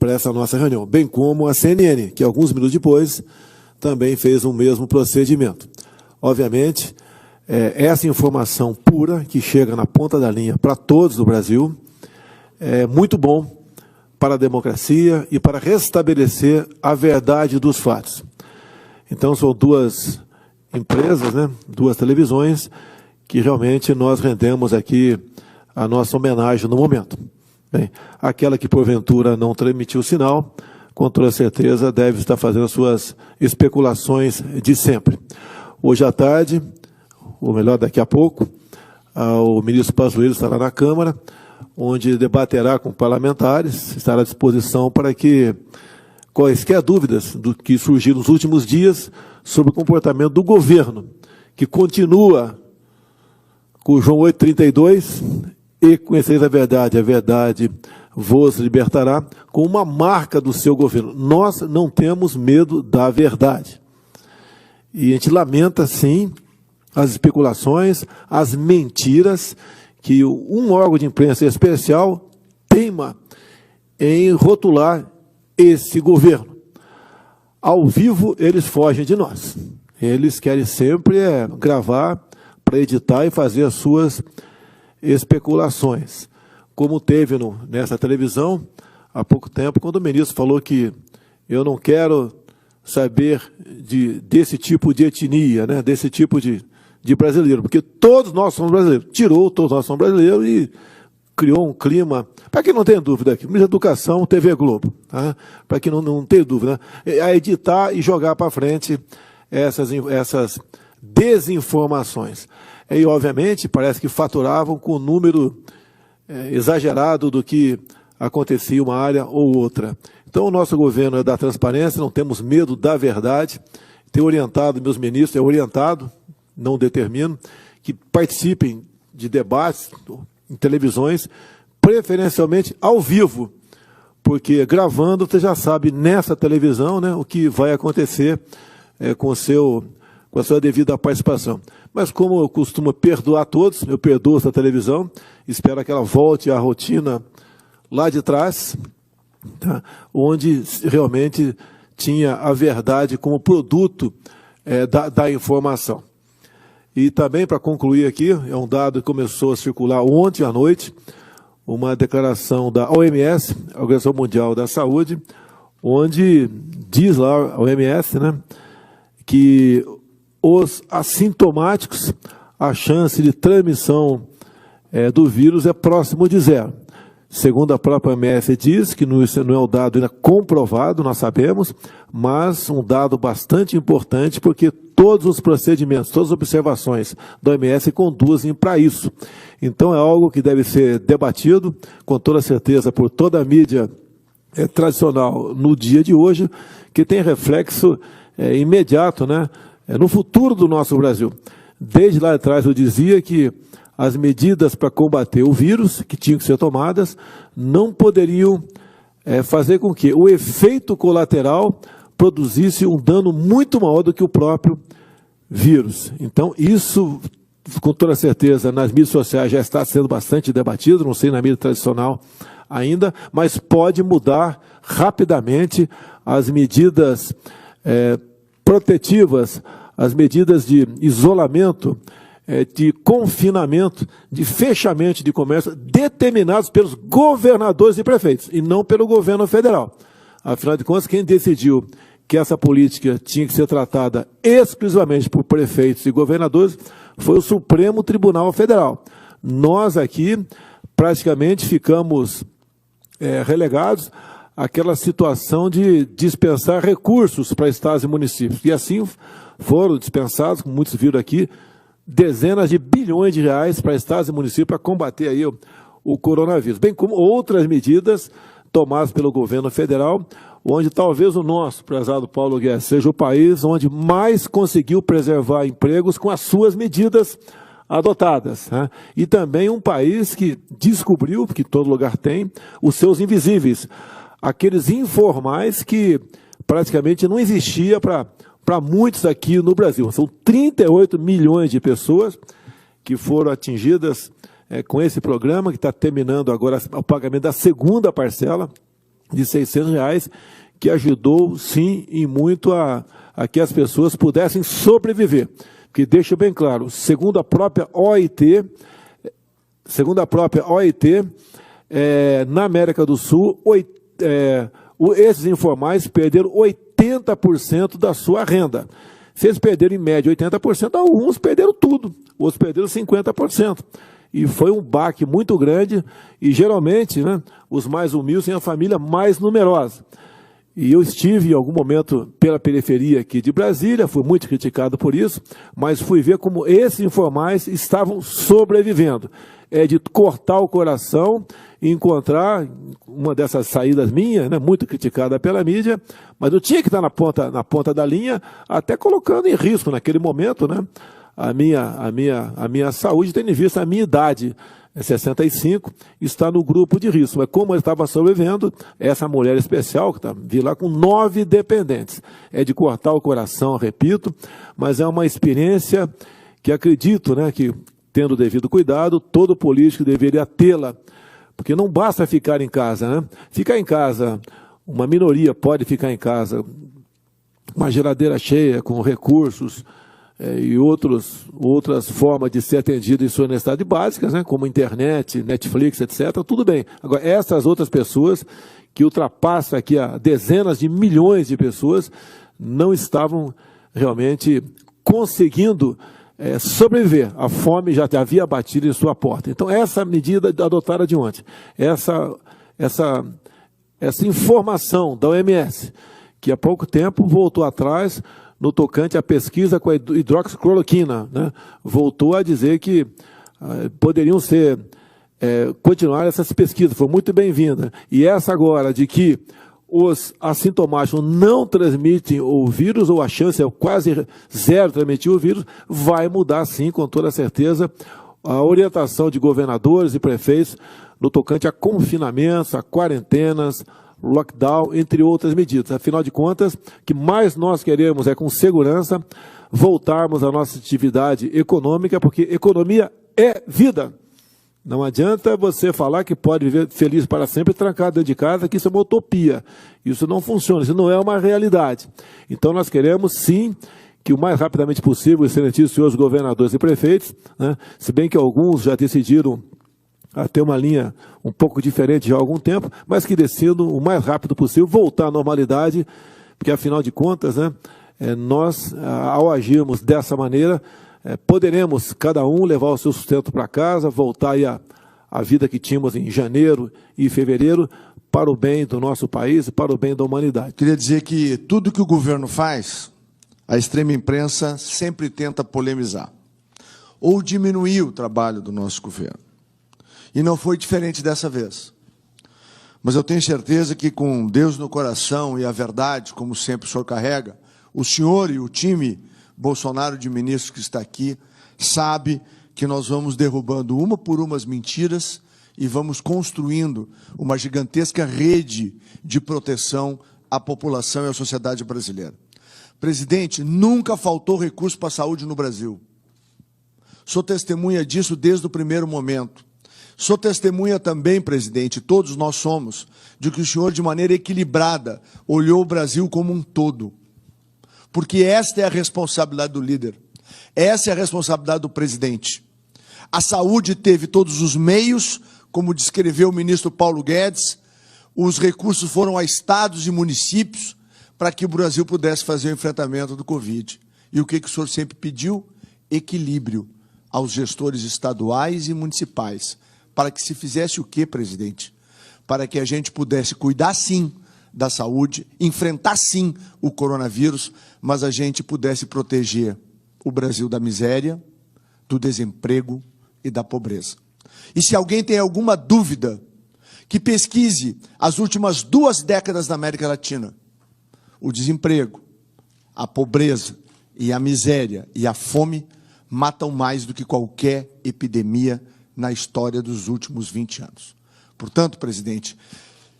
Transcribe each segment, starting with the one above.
para essa nossa reunião, bem como a CNN, que alguns minutos depois também fez o mesmo procedimento. Obviamente, essa informação pura que chega na ponta da linha para todos do Brasil é muito bom para a democracia e para restabelecer a verdade dos fatos. Então, são duas empresas, né, duas televisões, que realmente nós rendemos aqui a nossa homenagem no momento. Bem, aquela que porventura não transmitiu o sinal, com toda certeza deve estar fazendo as suas especulações de sempre. Hoje à tarde, ou melhor, daqui a pouco, o ministro Pazuello estará na Câmara, onde debaterá com parlamentares, estará à disposição para que quaisquer dúvidas do que surgiram nos últimos dias sobre o comportamento do governo, que continua com João 8,32, e conhecereis a verdade vos libertará, com uma marca do seu governo. Nós não temos medo da verdade. E a gente lamenta, sim, as especulações, as mentiras que um órgão de imprensa especial teima em rotular esse governo. Ao vivo, eles fogem de nós. Eles querem sempre gravar para editar e fazer as suas especulações. Como teve nessa televisão, há pouco tempo, quando o ministro falou que eu não quero saber desse tipo de etnia, né, desse tipo de brasileiro, porque todos nós somos brasileiros. Tirou todos nós somos brasileiros e criou um clima, para quem não tem dúvida aqui, Ministro da Educação, TV Globo, tá? Para quem não tem dúvida, né? A editar e jogar para frente essas desinformações. E, obviamente, parece que faturavam com o número exagerado do que acontecia em uma área ou outra. Então, o nosso governo é da transparência, não temos medo da verdade. Tenho orientado meus ministros, não determino, que participem de debates em televisões, preferencialmente ao vivo, porque gravando você já sabe nessa televisão, né, o que vai acontecer com a sua devida participação. Mas como eu costumo perdoar todos, eu perdoo essa televisão, espero que ela volte à rotina lá de trás, tá? Onde realmente tinha a verdade como produto da informação. E também, para concluir aqui, é um dado que começou a circular ontem à noite, uma declaração da OMS, a Organização Mundial da Saúde, onde diz lá a OMS, né, que os assintomáticos, a chance de transmissão do vírus é próximo de zero. Segundo a própria OMS diz, que isso não é um dado ainda comprovado, nós sabemos, mas um dado bastante importante, porque todos os procedimentos, todas as observações da OMS conduzem para isso. Então é algo que deve ser debatido, com toda certeza, por toda a mídia tradicional no dia de hoje, que tem reflexo imediato, né, no futuro do nosso Brasil. Desde lá atrás eu dizia que as medidas para combater o vírus, que tinham que ser tomadas, não poderiam fazer com que o efeito colateral produzisse um dano muito maior do que o próprio vírus. Então, isso, com toda certeza, nas mídias sociais já está sendo bastante debatido, não sei na mídia tradicional ainda, mas pode mudar rapidamente as medidas protetivas, as medidas de isolamento, de confinamento, de fechamento de comércio, determinados pelos governadores e prefeitos, e não pelo governo federal. Afinal de contas, quem decidiu que essa política tinha que ser tratada exclusivamente por prefeitos e governadores foi o Supremo Tribunal Federal. Nós aqui praticamente ficamos relegados àquela situação de dispensar recursos para estados e municípios. E assim foram dispensados, como muitos viram aqui, dezenas de bilhões de reais para estados e municípios para combater aí o coronavírus, bem como outras medidas tomadas pelo governo federal, onde talvez o nosso, prezado Paulo Guedes, seja o país onde mais conseguiu preservar empregos com as suas medidas adotadas, né? E também um país que descobriu, que todo lugar tem, os seus invisíveis, aqueles informais que praticamente não existia para muitos aqui no Brasil. São 38 milhões de pessoas que foram atingidas com esse programa, que está terminando agora o pagamento da segunda parcela. de R$600, que ajudou, sim, e muito a que as pessoas pudessem sobreviver. Porque deixa bem claro, segundo a própria OIT, na América do Sul, esses informais perderam 80% da sua renda. Se eles perderam, em média, 80%, alguns perderam tudo, outros perderam 50%. E foi um baque muito grande, e geralmente, né, os mais humildes têm a família mais numerosa. E eu estive em algum momento pela periferia aqui de Brasília, fui muito criticado por isso, mas fui ver como esses informais estavam sobrevivendo. É de cortar o coração e encontrar uma dessas saídas minhas, né, muito criticada pela mídia, mas eu tinha que estar na ponta da linha, até colocando em risco naquele momento, né, a minha saúde, tendo em vista a minha idade. 65, está no grupo de risco. Mas como ele estava sobrevivendo, essa mulher especial, que vi lá com 9 dependentes. É de cortar o coração, repito, mas é uma experiência que acredito, né, que, tendo o devido cuidado, todo político deveria tê-la. Porque não basta ficar em casa, né? Ficar em casa, uma minoria pode ficar em casa, uma geladeira cheia, com recursos, e outras formas de ser atendido em suas necessidades básicas, né, como internet, Netflix, etc., tudo bem. Agora, essas outras pessoas, que ultrapassam aqui a dezenas de milhões de pessoas, não estavam realmente conseguindo sobreviver. A fome já havia batido em sua porta. Então, essa medida adotada de ontem, essa informação da OMS, que há pouco tempo voltou atrás no tocante à pesquisa com a hidroxicloroquina, né? Voltou a dizer que poderiam continuar essas pesquisas, foi muito bem-vinda. E essa agora de que os assintomáticos não transmitem o vírus, ou a chance é quase zero de transmitir o vírus, vai mudar sim, com toda certeza, a orientação de governadores e prefeitos no tocante a confinamentos, a quarentenas, lockdown, entre outras medidas. Afinal de contas, o que mais nós queremos é, com segurança, voltarmos à nossa atividade econômica, porque economia é vida. Não adianta você falar que pode viver feliz para sempre trancado dentro de casa, que isso é uma utopia. Isso não funciona, isso não é uma realidade. Então nós queremos, sim, que o mais rapidamente possível, excelentíssimos senhores governadores e prefeitos, né, se bem que alguns já decidiram a ter uma linha um pouco diferente já há algum tempo, mas que decidam o mais rápido possível voltar à normalidade, porque afinal de contas, né, nós, ao agirmos dessa maneira, poderemos cada um levar o seu sustento para casa, voltar aí à vida que tínhamos em janeiro e fevereiro, para o bem do nosso país e para o bem da humanidade. Queria dizer que tudo que o governo faz, a extrema imprensa sempre tenta polemizar ou diminuir o trabalho do nosso governo. E não foi diferente dessa vez. Mas eu tenho certeza que, com Deus no coração e a verdade, como sempre o senhor carrega, o senhor e o time Bolsonaro de ministros que está aqui, sabe que nós vamos derrubando uma por uma as mentiras e vamos construindo uma gigantesca rede de proteção à população e à sociedade brasileira. Presidente, nunca faltou recurso para a saúde no Brasil. Sou testemunha disso desde o primeiro momento. Sou testemunha também, presidente, todos nós somos, de que o senhor, de maneira equilibrada, olhou o Brasil como um todo. Porque esta é a responsabilidade do líder, essa é a responsabilidade do presidente. A saúde teve todos os meios, como descreveu o ministro Paulo Guedes, os recursos foram a estados e municípios para que o Brasil pudesse fazer o enfrentamento do Covid. E o que o senhor sempre pediu? Equilíbrio aos gestores estaduais e municipais. Para que se fizesse o quê, presidente? Para que a gente pudesse cuidar, sim, da saúde, enfrentar, sim, o coronavírus, mas a gente pudesse proteger o Brasil da miséria, do desemprego e da pobreza. E se alguém tem alguma dúvida, que pesquise as últimas 2 décadas da América Latina. O desemprego, a pobreza e a miséria e a fome matam mais do que qualquer epidemia na história dos últimos 20 anos. Portanto, presidente,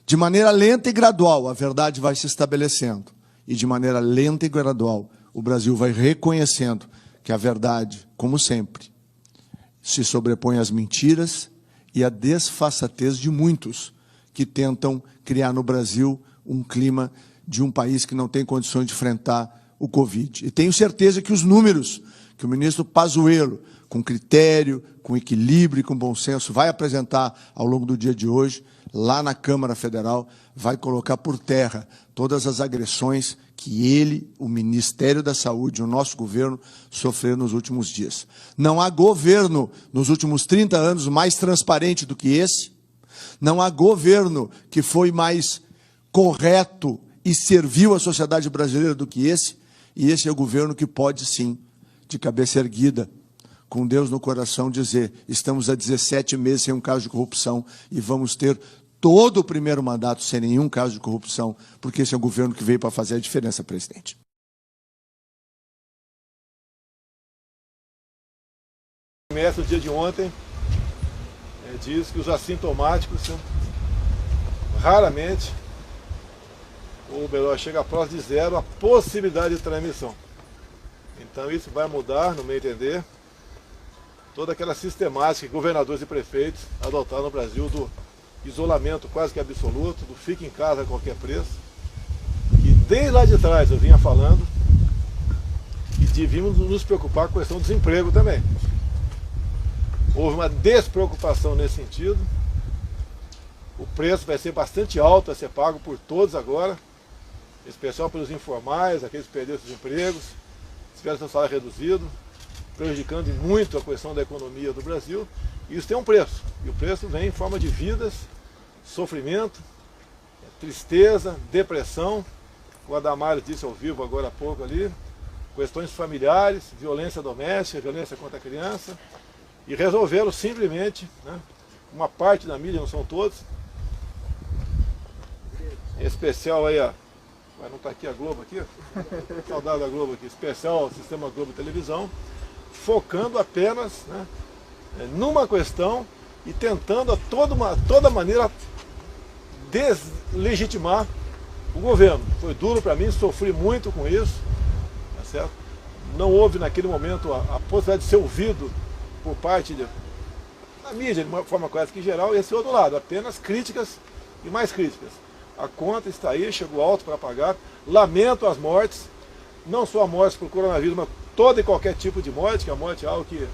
de maneira lenta e gradual, a verdade vai se estabelecendo. E de maneira lenta e gradual, o Brasil vai reconhecendo que a verdade, como sempre, se sobrepõe às mentiras e à desfaçatez de muitos que tentam criar no Brasil um clima de um país que não tem condições de enfrentar o Covid. E tenho certeza que os números que o ministro Pazuello, com critério, com equilíbrio e com bom senso, vai apresentar ao longo do dia de hoje, lá na Câmara Federal, vai colocar por terra todas as agressões que ele, o Ministério da Saúde, o nosso governo, sofreram nos últimos dias. Não há governo nos últimos 30 anos mais transparente do que esse, não há governo que foi mais correto e serviu a sociedade brasileira do que esse, e esse é o governo que pode, sim, de cabeça erguida, com Deus no coração, dizer: estamos há 17 meses sem um caso de corrupção e vamos ter todo o primeiro mandato sem nenhum caso de corrupção, porque esse é o governo que veio para fazer a diferença, presidente. No dia de ontem, diz que os assintomáticos raramente, ou melhor, chega próximo de zero a possibilidade de transmissão. Então isso vai mudar, no meu entender, toda aquela sistemática que governadores e prefeitos adotaram no Brasil do isolamento quase que absoluto, do fique em casa a qualquer preço. E desde lá de trás eu vinha falando que devíamos nos preocupar com a questão do desemprego também. Houve uma despreocupação nesse sentido. O preço vai ser bastante alto a ser pago por todos agora, em especial pelos informais, aqueles que perderam seus empregos, tiveram seu salário reduzido, prejudicando muito a questão da economia do Brasil. E isso tem um preço, e o preço vem em forma de vidas, sofrimento, tristeza, depressão, o Adamares disse ao vivo agora há pouco ali, questões familiares, violência doméstica, violência contra a criança, e resolveram simplesmente, uma parte da mídia, não são todos, em especial aí, não está aqui a Globo aqui, saudade da Globo aqui, especial Sistema Globo Televisão, focando apenas numa questão e tentando a toda maneira deslegitimar o governo. Foi duro para mim, sofri muito com isso, tá certo? Não houve naquele momento a possibilidade de ser ouvido por parte da mídia, de uma forma quase que geral, e esse outro lado, apenas críticas e mais críticas. A conta está aí, chegou alto para pagar, lamento as mortes, não só a morte por coronavírus, mas todo e qualquer tipo de morte, que a morte é algo que,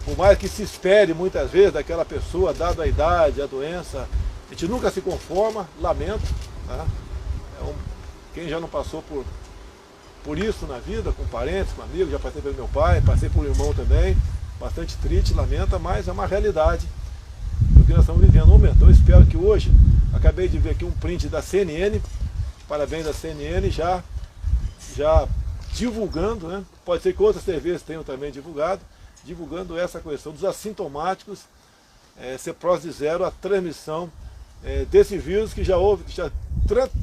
por mais que se espere muitas vezes daquela pessoa, dada a idade, a doença, a gente nunca se conforma, lamento. Tá? Quem já não passou por isso na vida, com parentes, com amigos, já passei pelo meu pai, passei por um irmão também, bastante triste, lamenta, mas é uma realidade do que nós estamos vivendo no momento. Então eu espero que hoje, acabei de ver aqui um print da CNN, parabéns da CNN, já divulgando, pode ser que outras TVs tenham também divulgando essa questão dos assintomáticos, ser próximo de zero a transmissão desse vírus que já houve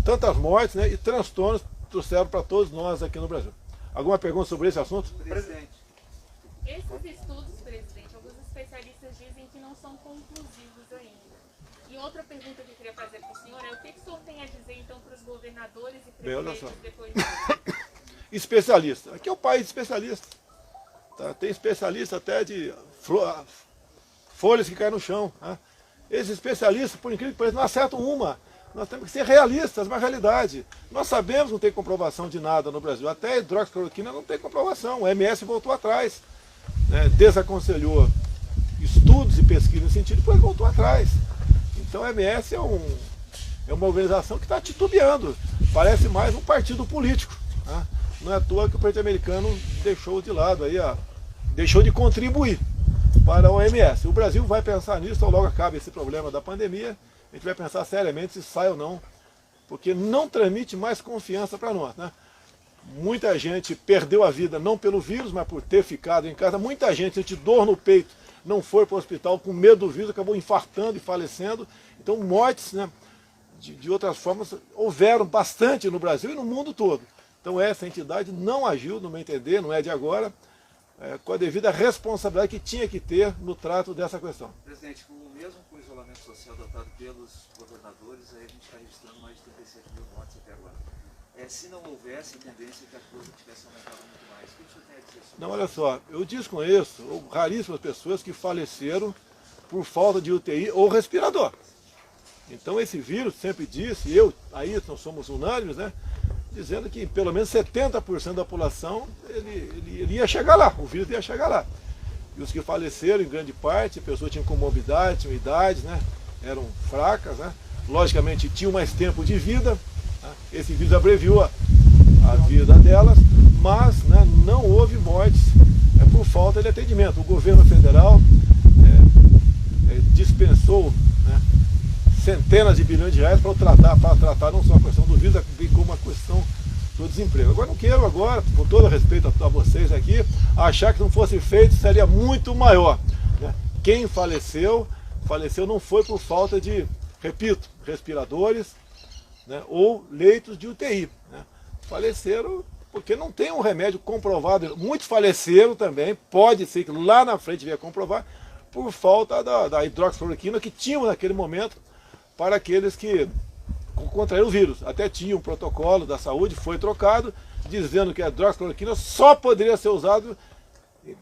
tantas mortes e transtornos trouxeram para todos nós aqui no Brasil. Alguma pergunta sobre esse assunto? Presidente. Esses estudos, presidente, alguns especialistas dizem que não são conclusivos ainda. E outra pergunta que eu queria fazer para o senhor é o que o senhor tem a dizer então para os governadores e prefeitos depois disso? Especialista. Aqui é o país de especialistas. Tá? Tem especialista até de folhas que caem no chão. Tá? Esses especialistas, por incrível que pareça, não acertam uma. Nós temos que ser realistas, mas realidade. Nós sabemos que não tem comprovação de nada no Brasil. Até a hidroxicloroquina não tem comprovação. O MS voltou atrás. Desaconselhou estudos e pesquisas nesse sentido, depois voltou atrás. Então o MS é uma organização que está titubeando. Parece mais um partido político. Tá? Não é à toa que o partido americano deixou de lado, deixou de contribuir para a OMS. O Brasil vai pensar nisso, então logo acaba esse problema da pandemia, a gente vai pensar seriamente se sai ou não, porque não transmite mais confiança para nós. Muita gente perdeu a vida não pelo vírus, mas por ter ficado em casa. Muita gente sente dor no peito, não foi para o hospital com medo do vírus, acabou infartando e falecendo. Então mortes de outras formas houveram bastante no Brasil e no mundo todo. Então essa entidade não agiu, no meu entender, não é de agora, com a devida responsabilidade que tinha que ter no trato dessa questão. Presidente, mesmo com o isolamento social adotado pelos governadores, aí a gente está registrando mais de 37 mil mortes até agora. Se não houvesse a tendência que a coisa tivesse aumentado muito mais, o que o senhor tem a dizer sobre isso? Não, olha só, eu desconheço raríssimas pessoas que faleceram por falta de UTI ou respirador. Então esse vírus sempre disse, aí nós somos unânimes, né? Dizendo que pelo menos 70% da população ele ia chegar lá, o vírus ia chegar lá. E os que faleceram, em grande parte, pessoas tinham comorbidade, tinham idades, né? Eram fracas, né? Logicamente tinham mais tempo de vida, né? Esse vírus abreviou a vida delas, mas, né, não houve mortes por falta de atendimento. O governo federal dispensou, né, centenas de bilhões de reais para tratar não só a questão do vírus, bem como a questão do desemprego. Agora não quero com todo respeito a vocês aqui, achar que se não fosse feito seria muito maior, né? Quem faleceu não foi por falta de, repito, respiradores, né, ou leitos de UTI, né? Faleceram porque não tem um remédio comprovado. Muitos faleceram também, pode ser que lá na frente venha comprovar, por falta da hidroxicloroquina que tínhamos naquele momento para aqueles que contraíram o vírus. Até tinha um protocolo da saúde, foi trocado, dizendo que a hidroxicloroquina só poderia ser usada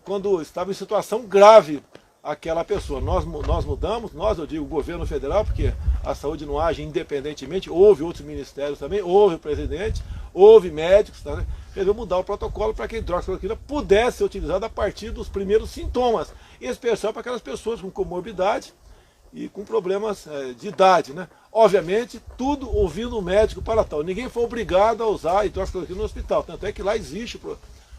quando estava em situação grave aquela pessoa. Nós mudamos, eu digo o governo federal, porque a saúde não age independentemente, houve outros ministérios também, houve o presidente, houve médicos, tá, né? Resolveu mudar o protocolo para que a hidroxicloroquina pudesse ser utilizada a partir dos primeiros sintomas, em especial para aquelas pessoas com comorbidade e com problemas de idade, né? Obviamente, tudo ouvindo o médico para tal. Ninguém foi obrigado a usar a hidroxicloroquina no hospital, tanto é que lá existe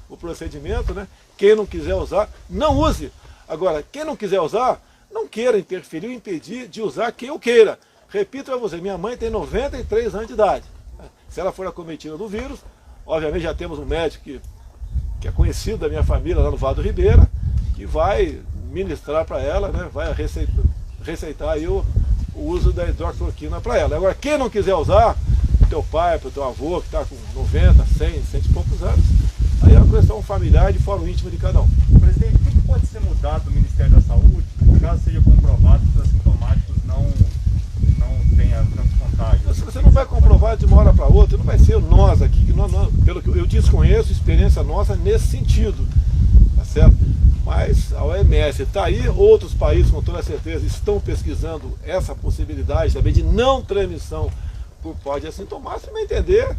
o procedimento, né? Quem não quiser usar, não use. Agora, quem não quiser usar, não queira interferir ou impedir de usar quem eu queira. Repito a você, minha mãe tem 93 anos de idade. Se ela for acometida do vírus, obviamente já temos um médico que é conhecido da minha família lá no Vale do Ribeira, que vai ministrar para ela, né, vai receitar aí o uso da hidroxicloroquina para ela. Agora, quem não quiser usar, o teu pai, o teu avô, que está com 90, 100 e poucos anos, aí é uma questão familiar de fórum íntimo de cada um. Presidente, o que pode ser mudado do Ministério da Saúde, caso seja comprovado que os assintomáticos não tenham tantos contágios? Você não vai comprovar de uma hora para outra, não vai ser nós aqui, pelo que eu desconheço, experiência nossa nesse sentido, tá certo? Mas a OMS está aí, outros países com toda certeza estão pesquisando essa possibilidade também de não transmissão por pode assintomático, se me entender,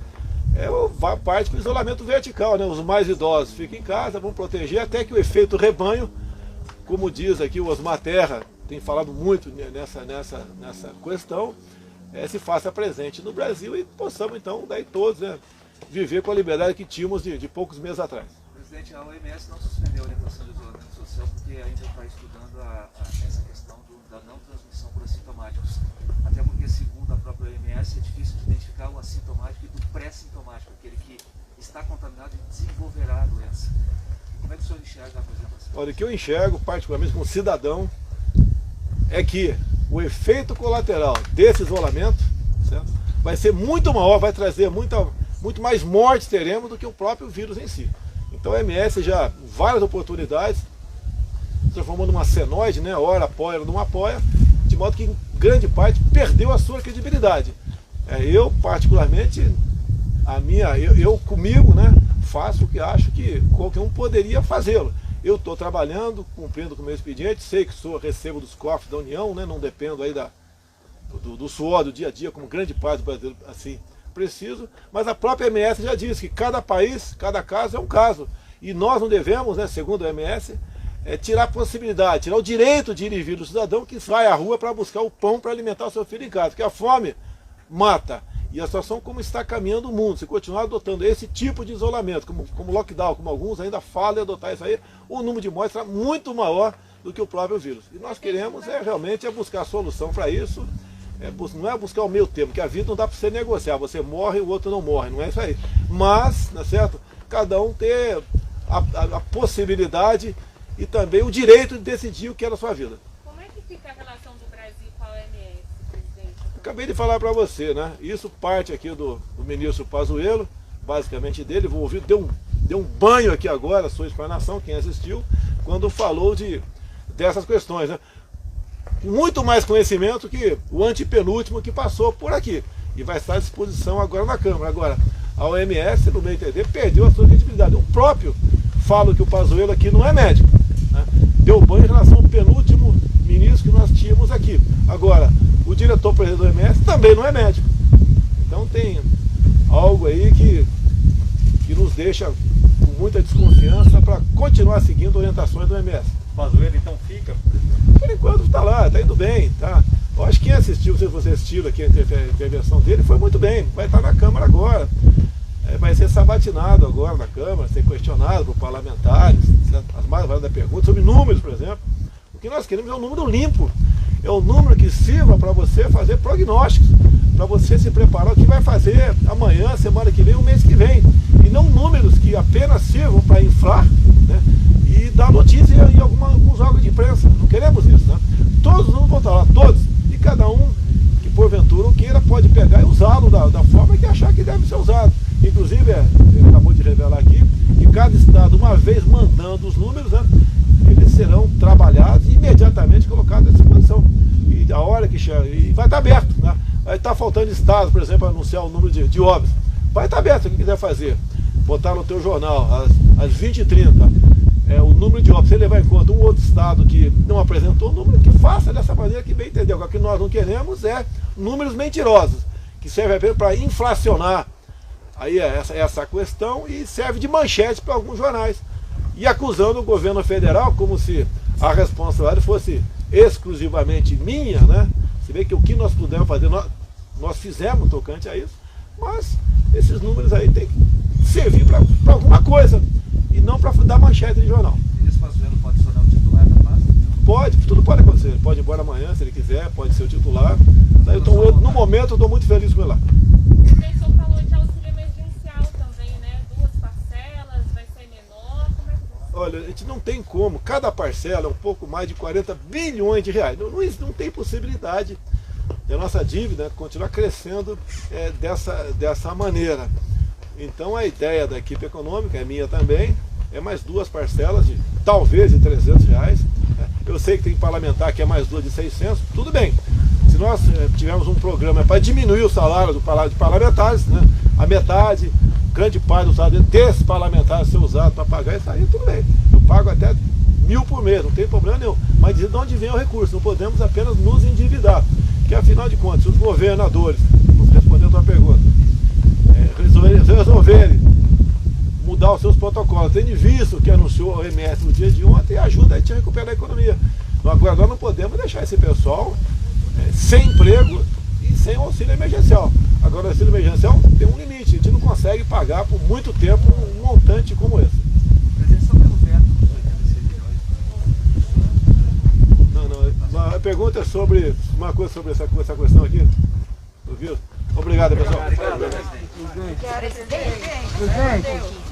parte para o isolamento vertical, né? Os mais idosos ficam em casa, vão proteger até que o efeito rebanho, como diz aqui o Osmar Terra, tem falado muito nessa questão, se faça presente no Brasil e possamos então, daí todos, né, viver com a liberdade que tínhamos de poucos meses atrás. Presidente, a OMS não suspendeu a orientação de isolamento social porque ainda está estudando essa questão da não transmissão por assintomáticos. Até porque, segundo a própria OMS, é difícil de identificar o assintomático e do pré-sintomático, aquele que está contaminado e desenvolverá a doença. Como é que o senhor enxerga a apresentação? Olha, o que eu enxergo, particularmente como cidadão, é que o efeito colateral desse isolamento, certo, vai ser muito maior, vai trazer muito mais mortes teremos do que o próprio vírus em si. Então a OMS já, várias oportunidades, transformando numa senoide, né, ora apoia, ora não apoia, de modo que grande parte perdeu a sua credibilidade. Eu, particularmente, eu comigo, né, faço o que acho que qualquer um poderia fazê-lo. Eu estou trabalhando, cumprindo com o meu expediente, sei que recebo dos cofres da União, né, não dependo aí do suor do dia a dia, como grande parte do brasileiro assim preciso, mas a própria OMS já disse que cada país, cada caso é um caso. E nós não devemos, né, segundo a OMS, tirar a possibilidade, tirar o direito de ir e vir do cidadão que vai à rua para buscar o pão para alimentar o seu filho em casa, porque a fome mata. E a situação como está caminhando o mundo, se continuar adotando esse tipo de isolamento, como lockdown, como alguns ainda falam em adotar isso aí, o número de mortes será muito maior do que o próprio vírus. E nós queremos realmente buscar a solução para isso, não é buscar o meio termo, porque a vida não dá para você negociar, você morre e o outro não morre, não é isso aí. Mas, não é certo? Cada um ter a possibilidade e também o direito de decidir o que é da sua vida. Como é que fica a relação do Brasil com a OMS, presidente? Acabei de falar para você, né? Isso parte aqui do ministro Pazuello, basicamente dele, vou ouvir, deu um banho aqui agora, a sua explanação, quem assistiu, quando falou dessas questões, né? Muito mais conhecimento que o antepenúltimo que passou por aqui e vai estar à disposição agora na Câmara. Agora, a OMS, no meu entender, perdeu a sua credibilidade. O próprio falo que o Pazuello aqui não é médico, né? Deu banho em relação ao penúltimo ministro que nós tínhamos aqui. Agora, O diretor-presidente do OMS também não é médico. Então tem algo aí que nos deixa com muita desconfiança para continuar seguindo orientações do OMS. Pazuello então fica? Por enquanto está lá, está indo bem, tá? Eu acho que quem assistiu, não sei se você assistiu aqui a intervenção dele, foi muito bem, vai estar na Câmara agora. Vai ser sabatinado agora na Câmara, ser questionado por parlamentares, as mais variadas perguntas sobre números, por exemplo. O que nós queremos é um número limpo, é um número que sirva para você fazer prognósticos, para você se preparar o que vai fazer amanhã, semana que vem, o mês que vem. E não números que apenas sirvam para inflar, né, e dar notícia em alguns órgãos de imprensa. Não queremos isso, né? Todos os números vão estar lá, todos. E cada um que porventura o queira pode pegar e usá-lo da forma que achar que deve ser usado. Inclusive, ele acabou de revelar aqui, que cada estado, uma vez mandando os números, né, eles serão trabalhados e imediatamente colocados à disposição. E a hora que chega, e vai estar aberto, né? Vai estar faltando estados, por exemplo, para anunciar o número de óbitos. Vai estar aberto, quem quiser fazer. Botar no teu jornal, às 20h30, o número de óbitos, você levar em conta um outro estado que não apresentou o número, que faça dessa maneira que bem entendeu. Agora, o que nós não queremos é números mentirosos, que servem apenas para inflacionar aí essa questão e serve de manchete para alguns jornais. E acusando o governo federal como se a responsabilidade fosse exclusivamente minha, né? Você vê que o que nós pudemos fazer, nós fizemos tocante a isso, mas esses números aí tem que servir para alguma coisa e não para dar manchete de jornal. E esse Pazuello pode se tornar o titular da pasta? Pode, tudo pode acontecer. Ele pode ir embora amanhã, se ele quiser, pode ser o titular. Então, no momento, eu estou muito feliz com ele lá. O professor falou de auxílio emergencial também, né? 2 parcelas, vai ser menor, como é que vai ser? Olha, a gente não tem como, cada parcela é um pouco mais de 40 bilhões de reais. Não tem possibilidade de a nossa dívida continuar crescendo dessa maneira. Então a ideia da equipe econômica, é minha também, é mais 2 parcelas de talvez de R$300. Eu sei que tem parlamentar que é mais 2 de 600, tudo bem. Se nós tivermos um programa para diminuir o salário de parlamentares, né, a metade, grande parte do salário desses parlamentares ser usado para pagar isso aí, tudo bem. Eu pago até 1.000 por mês, não tem problema nenhum. Mas de onde vem o recurso? Não podemos apenas nos endividar. Porque afinal de contas, se os governadores, respondendo a tua pergunta, resolverem mudar os seus protocolos, tendo visto o que anunciou a OMS no dia de ontem, ajuda a gente a recuperar a economia. Agora nós não podemos deixar esse pessoal sem emprego e sem auxílio emergencial. Agora o auxílio emergencial tem um limite, a gente não consegue pagar por muito tempo um montante como esse. Presidente, só pelo veto dos 86 milhões. Não, a pergunta é sobre uma coisa sobre essa questão aqui. Ouviu? Obrigado, pessoal. Obrigado, presidente. Presidente.